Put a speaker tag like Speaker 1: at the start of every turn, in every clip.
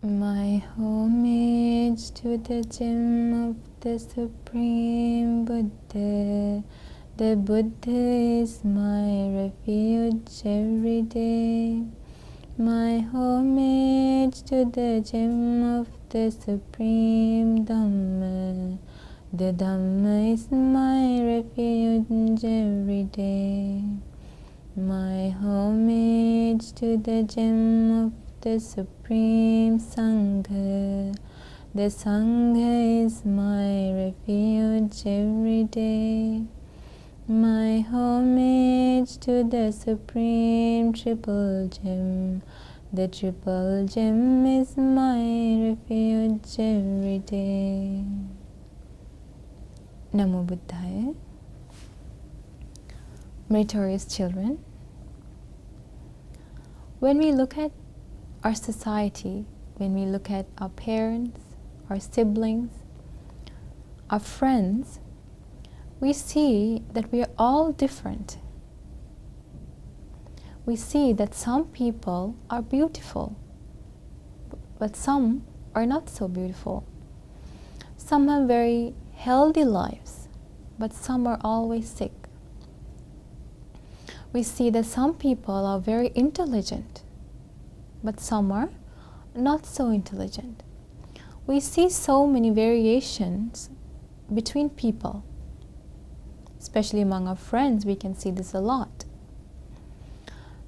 Speaker 1: My homage to the gem of the Supreme Buddha. The Buddha is my refuge every day. My homage to the gem of the Supreme Dhamma. The Dhamma is my refuge every day. My homage to the gem of the Supreme Sangha. The Sangha is my refuge every day. My homage to the Supreme Triple Gem. The Triple Gem is my refuge every day. Namo Buddhaya. Meritorious children, when we look at our society, when we look at our parents, our siblings, our friends, we see that we are all different. We see that some people are beautiful, but some are not so beautiful. Some have very healthy lives, but some are always sick. We see that some people are very intelligent, but some are not so intelligent. We see so many variations between people. Especially among our friends, we can see this a lot.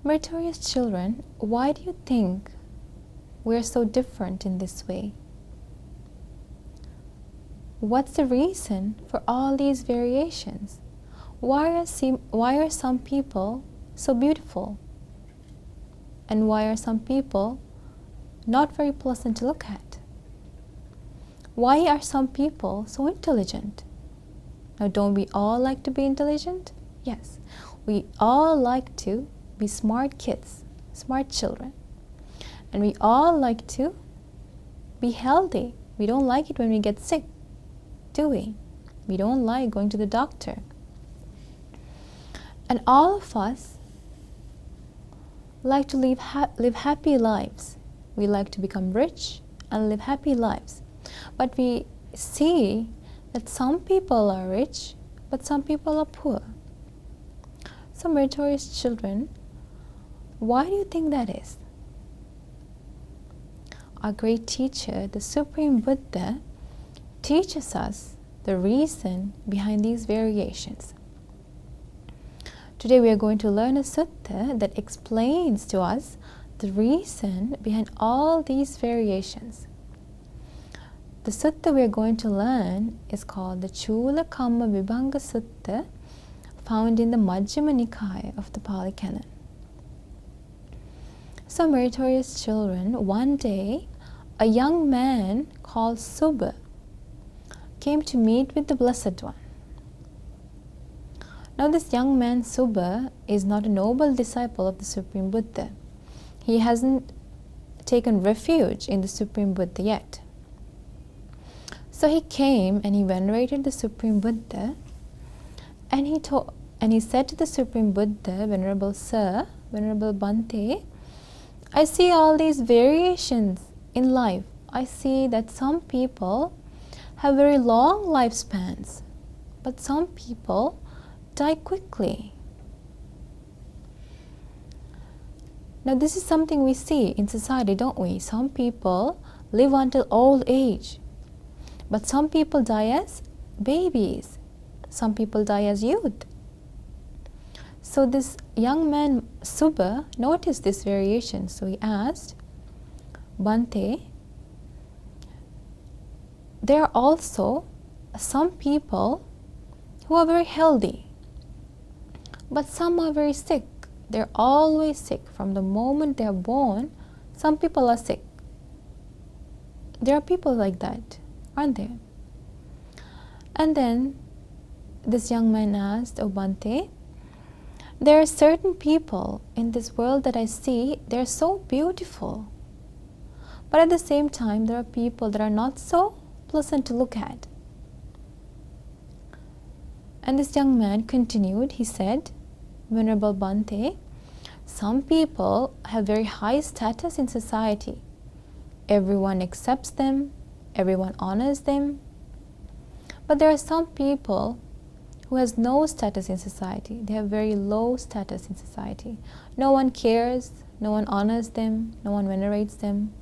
Speaker 1: Meritorious children, why do you think we're so different in this way? What's the reason for all these variations? Why are some people so beautiful? And why are some people not very pleasant to look at? Why are some people so intelligent? Now, don't we all like to be intelligent? Yes, we all like to be smart kids, smart children. And we all like to be healthy. We don't like it when we get sick, do we? We don't like going to the doctor. And all of us like to live happy lives. We like to become rich and live happy lives. But we see that some people are rich, but some people are poor. So, meritorious children, why do you think that is? Our great teacher, the Supreme Buddha, teaches us the reason behind these variations. Today we are going to learn a sutta that explains to us the reason behind all these variations. The sutta we are going to learn is called the Chula Kamma Vibhanga Sutta, found in the Majjhima Nikaya of the Pali Canon. So, meritorious children, one day a young man called Subba came to meet with the Blessed One. Now, this young man Subba is not a noble disciple of the Supreme Buddha. He hasn't taken refuge in the Supreme Buddha yet. So he came and he venerated the Supreme Buddha, and he said to the Supreme Buddha, Venerable Sir, Venerable Bhante, I see all these variations in life. I see that some people have very long lifespans, but some people die quickly. Now, this is something we see in society, don't we? Some people live until old age. But some people die as babies. Some people die as youth. So this young man, Subba, noticed this variation. So he asked, Bhante, there are also some people who are very healthy, but some are very sick. They're always sick. From the moment they're born, some people are sick. There are people like that, aren't there? And then this young man asked, Oh Bhante, there are certain people in this world that I see, they're so beautiful. But at the same time, there are people that are not so pleasant to look at. And this young man continued, he said, Venerable Bhante, some people have very high status in society. Everyone accepts them, everyone honors them. But there are some people who has no status in society. They have very low status in society. No one cares, no one honors them, no one venerates them.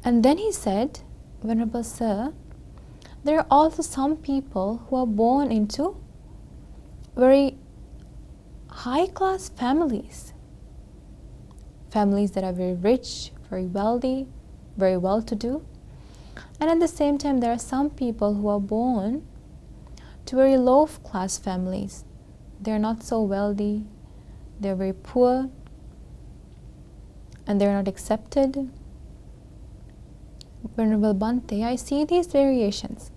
Speaker 1: And then he said, Venerable Sir, there are also some people who are born into very high-class families. Families that are very rich, very wealthy, very well-to-do. And at the same time, there are some people who are born to very low-class families. They're not so wealthy, they're very poor, and they're not accepted. Venerable Bhante, I see these variations.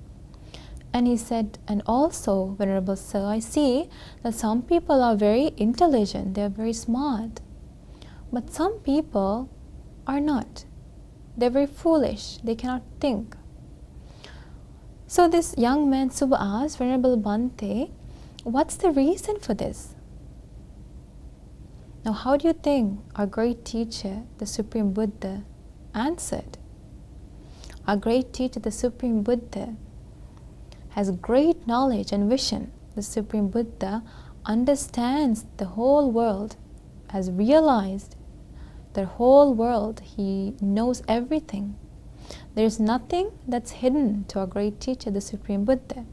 Speaker 1: And he said, and also, Venerable Sir, I see that some people are very intelligent, they're very smart. But some people are not. They're very foolish, they cannot think. So this young man, Subba, asked Venerable Bhante, what's the reason for this? Now, how do you think our great teacher, the Supreme Buddha, answered? Our great teacher, the Supreme Buddha, has great knowledge and vision. The Supreme Buddha understands the whole world, has realized the whole world. He knows everything. There is nothing that's hidden to our great teacher, the Supreme Buddha.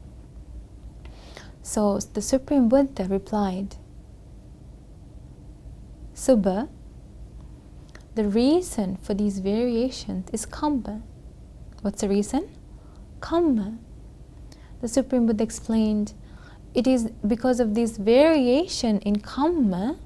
Speaker 1: So the Supreme Buddha replied, Subba, the reason for these variations is Kamma. What's the reason? Kamma. The Supreme Buddha explained, it is because of this variation in Kamma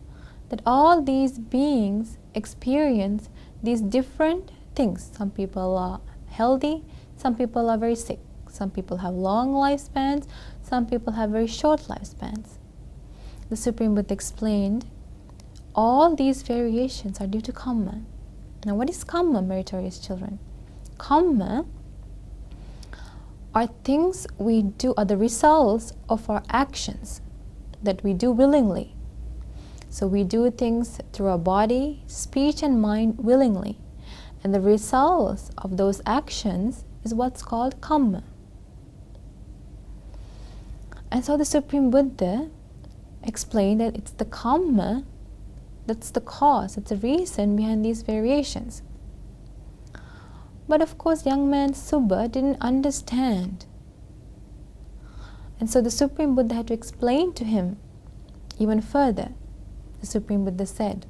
Speaker 1: that all these beings experience these different things. Some people are healthy, some people are very sick, some people have long lifespans, some people have very short lifespans. The Supreme Buddha explained, all these variations are due to Kamma. Now, what is Kamma, meritorious children? Kamma are things we do, are the results of our actions that we do willingly. So we do things through our body, speech and mind willingly. And the results of those actions is what's called Kamma. And so the Supreme Buddha explained that it's the Kamma that's the cause, it's the reason behind these variations. But of course, young man Subba didn't understand. And so the Supreme Buddha had to explain to him even further. The Supreme Buddha said,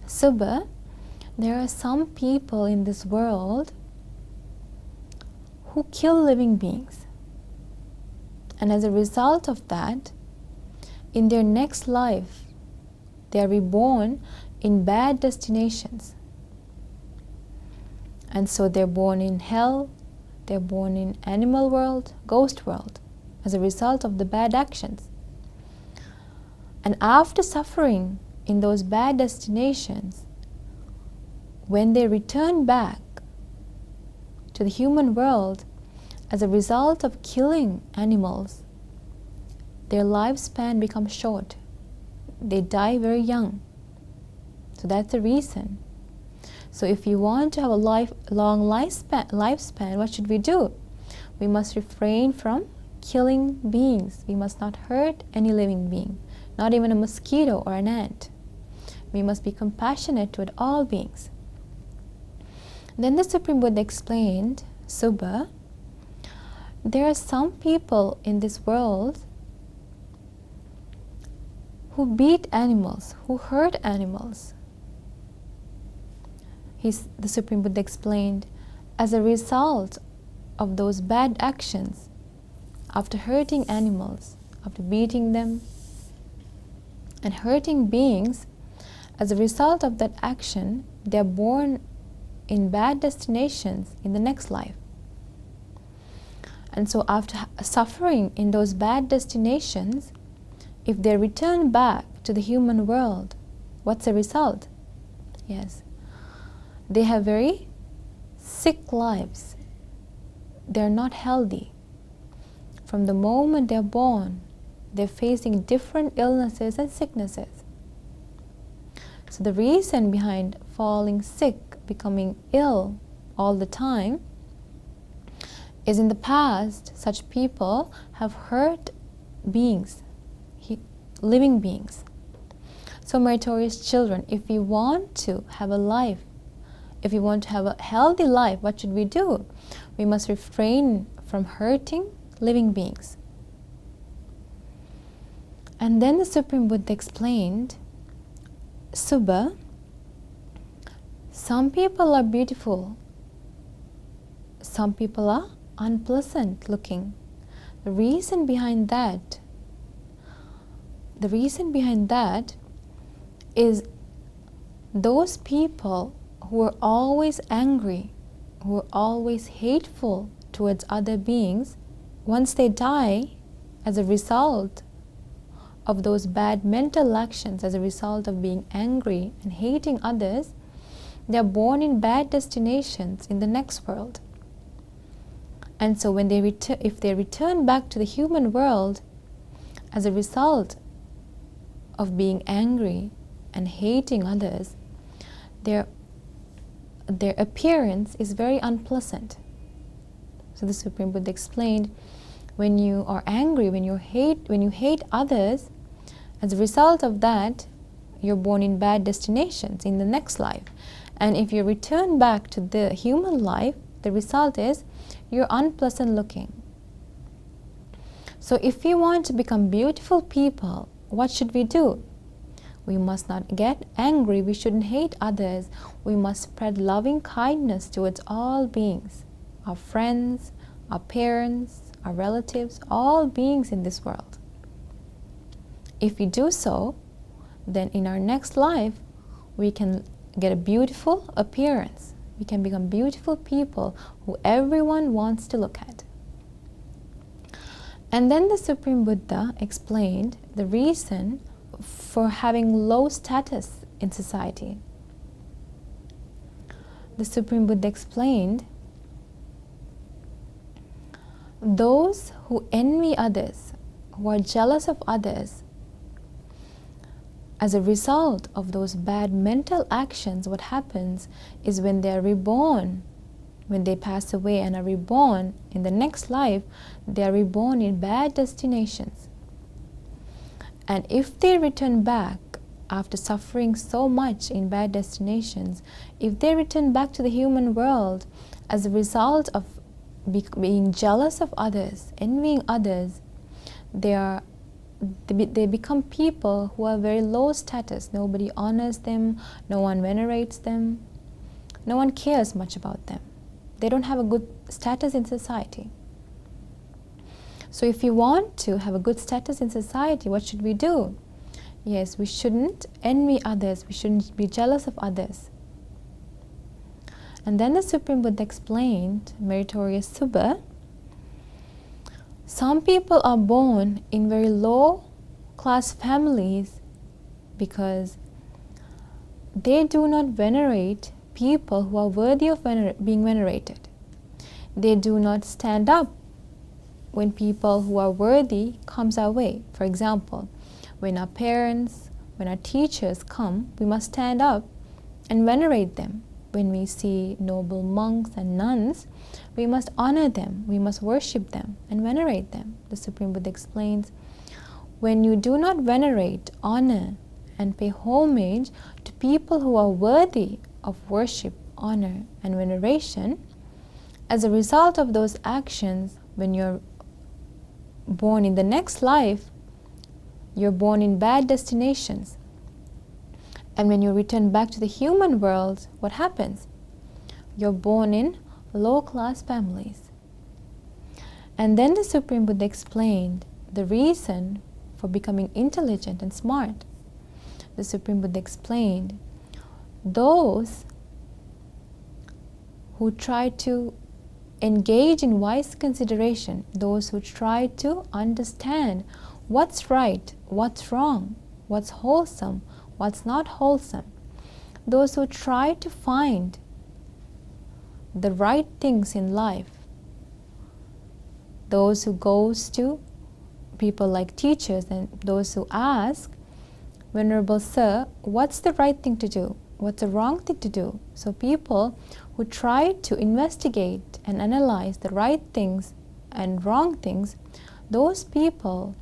Speaker 1: Subba, there are some people in this world who kill living beings. And as a result of that, in their next life, they are reborn in bad destinations. And so they're born in hell, they're born in animal world, ghost world, as a result of the bad actions. And after suffering in those bad destinations, when they return back to the human world as a result of killing animals, their lifespan becomes short. They die very young. So that's the reason. So if you want to have a long lifespan, what should we do? We must refrain from killing beings. We must not hurt any living being, not even a mosquito or an ant. We must be compassionate toward all beings. Then the Supreme Buddha explained, Subba, there are some people in this world who beat animals, who hurt animals. The Supreme Buddha explained, as a result of those bad actions, after hurting animals, after beating them and hurting beings, as a result of that action, they are born in bad destinations in the next life. And so after suffering in those bad destinations, if they return back to the human world, what's the result? Yes, they have very sick lives. They're not healthy. From the moment they're born, they're facing different illnesses and sicknesses. So the reason behind falling sick, becoming ill all the time, is in the past such people have hurt beings, living beings. So meritorious children, if we want to have a life, if we want to have a healthy life, what should we do? We must refrain from hurting living beings. And then the Supreme Buddha explained, Subha, some people are beautiful, some people are unpleasant looking. The reason behind that is those people who are always angry, who are always hateful towards other beings, once they die as a result of those bad mental actions, as a result of being angry and hating others, they are born in bad destinations in the next world. And so when they if they return back to the human world as a result of being angry and hating others, their appearance is very unpleasant. So the Supreme Buddha explained, when you are angry, when you hate others, as a result of that, you're born in bad destinations in the next life. And if you return back to the human life, the result is you're unpleasant looking. So if we want to become beautiful people, what should we do? We must not get angry, we shouldn't hate others. We must spread loving kindness towards all beings, our friends, our parents, our relatives, all beings in this world. If we do so, then in our next life, we can get a beautiful appearance. We can become beautiful people who everyone wants to look at. And then the Supreme Buddha explained the reason for having low status in society. The Supreme Buddha explained, those who envy others, who are jealous of others, as a result of those bad mental actions, what happens is when they are reborn, when they pass away and are reborn in the next life, they are reborn in bad destinations. And if they return back after suffering so much in bad destinations, if they return back to the human world as a result of being jealous of others, envying others, they become people who are very low status. Nobody honors them, no one venerates them, no one cares much about them. They don't have a good status in society. So if you want to have a good status in society, what should we do? Yes, we shouldn't envy others, we shouldn't be jealous of others. And then the Supreme Buddha explained, meritorious Subha, some people are born in very low class families because they do not venerate people who are worthy of being venerated. They do not stand up when people who are worthy comes our way. For example, when our parents, when our teachers come, we must stand up and venerate them. When we see noble monks and nuns, we must honor them, we must worship them and venerate them. The Supreme Buddha explains, when you do not venerate, honor, and pay homage to people who are worthy of worship, honor, and veneration, as a result of those actions, when you're born in the next life, you're born in bad destinations. And when you return back to the human world, what happens? You're born in low-class families. And then the Supreme Buddha explained the reason for becoming intelligent and smart. The Supreme Buddha explained, those who try to engage in wise consideration, those who try to understand what's right, what's wrong, what's wholesome, what's not wholesome, those who try to find the right things in life, those who goes to people like teachers and those who ask Venerable Sir, what's the right thing to do? What's the wrong thing to do? So people who try to investigate and analyze the right things and wrong things, those people,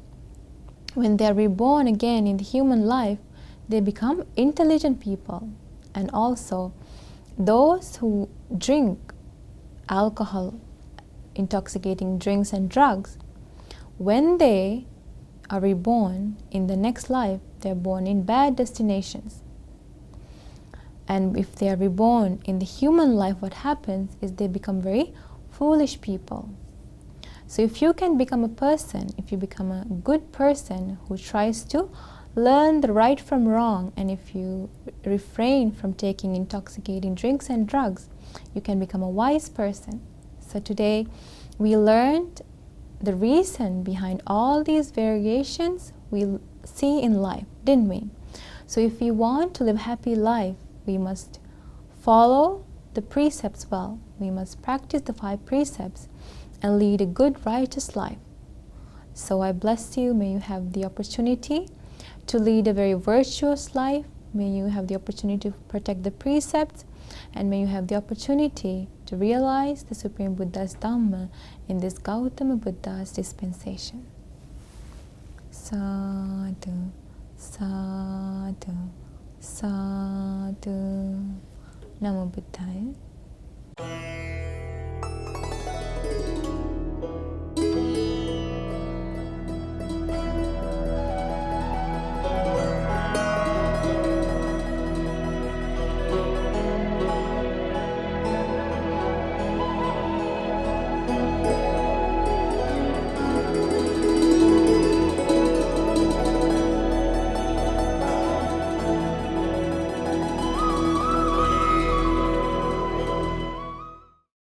Speaker 1: when they are reborn again in the human life, they become intelligent people. And also, those who drink alcohol, intoxicating drinks and drugs, when they are reborn in the next life, they are born in bad destinations. And if they are reborn in the human life, what happens is they become very foolish people. So if you can become a person, if you become a good person who tries to learn the right from wrong, and if you refrain from taking intoxicating drinks and drugs, you can become a wise person. So today we learned the reason behind all these variations we see in life, didn't we? So if we want to live a happy life, we must follow the precepts well. We must practice the 5 precepts and lead a good, righteous life. So I bless you. May you have the opportunity to lead a very virtuous life. May you have the opportunity to protect the precepts, and may you have the opportunity to realize the Supreme Buddha's Dhamma in this Gautama Buddha's dispensation. Sadhu, sadhu, sadhu. Namo Buddhaya.